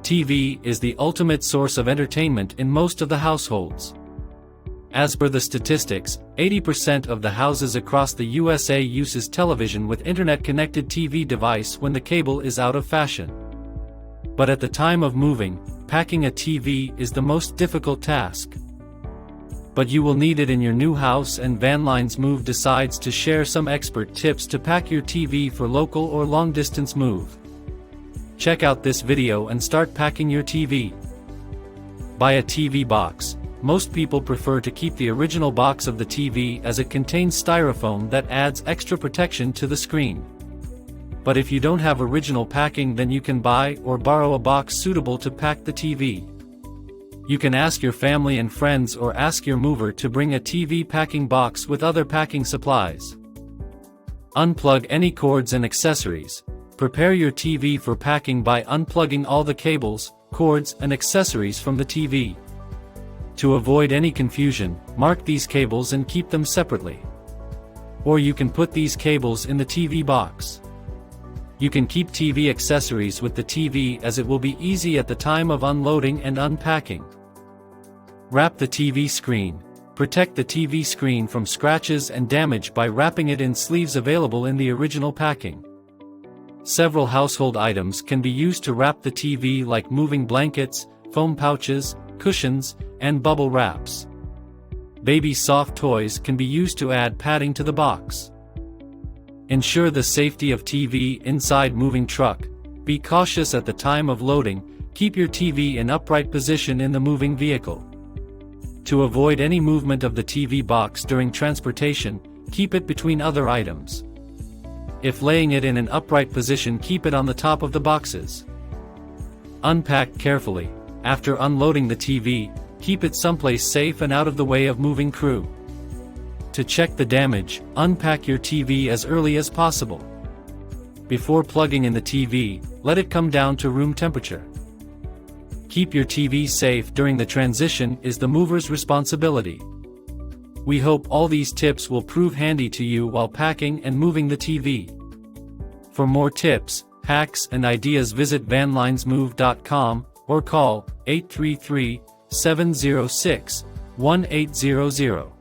TV is the ultimate source of entertainment in most of the households. As per the statistics, 80% of the houses across the USA uses television with internet-connected TV device when the cable is out of fashion. But at the time of moving, packing a TV is the most difficult task. But you will need it in your new house, and Vanlines Move decides to share some expert tips to pack your TV for local or long-distance move. Check out this video and start packing your TV. Buy a TV box. Most people prefer to keep the original box of the TV as it contains styrofoam that adds extra protection to the screen. But if you don't have original packing, then you can buy or borrow a box suitable to pack the TV. You can ask your family and friends or ask your mover to bring a TV packing box with other packing supplies. Unplug any cords and accessories. Prepare your TV for packing by unplugging all the cables, cords, and accessories from the TV. To avoid any confusion, mark these cables and keep them separately. Or you can put these cables in the TV box. You can keep TV accessories with the TV, as it will be easy at the time of unloading and unpacking. Wrap the TV screen. Protect the TV screen from scratches and damage by wrapping it in sleeves available in the original packing. Several household items can be used to wrap the TV, like moving blankets, foam pouches, cushions, and bubble wraps. Baby soft toys can be used to add padding to the box. Ensure the safety of TV inside moving truck. Be cautious at the time of loading. Keep your TV in upright position in the moving vehicle. To avoid any movement of the TV box during transportation, keep it between other items. If laying it in an upright position, keep it on the top of the boxes. Unpack carefully. After unloading the TV, keep it someplace safe and out of the way of moving crew. To check the damage, unpack your TV as early as possible. Before plugging in the TV, let it come down to room temperature. Keep your TV safe during the transition is the mover's responsibility. We hope all these tips will prove handy to you while packing and moving the TV. For more tips, hacks, and ideas, visit vanlinesmove.com or call 833-706-1800.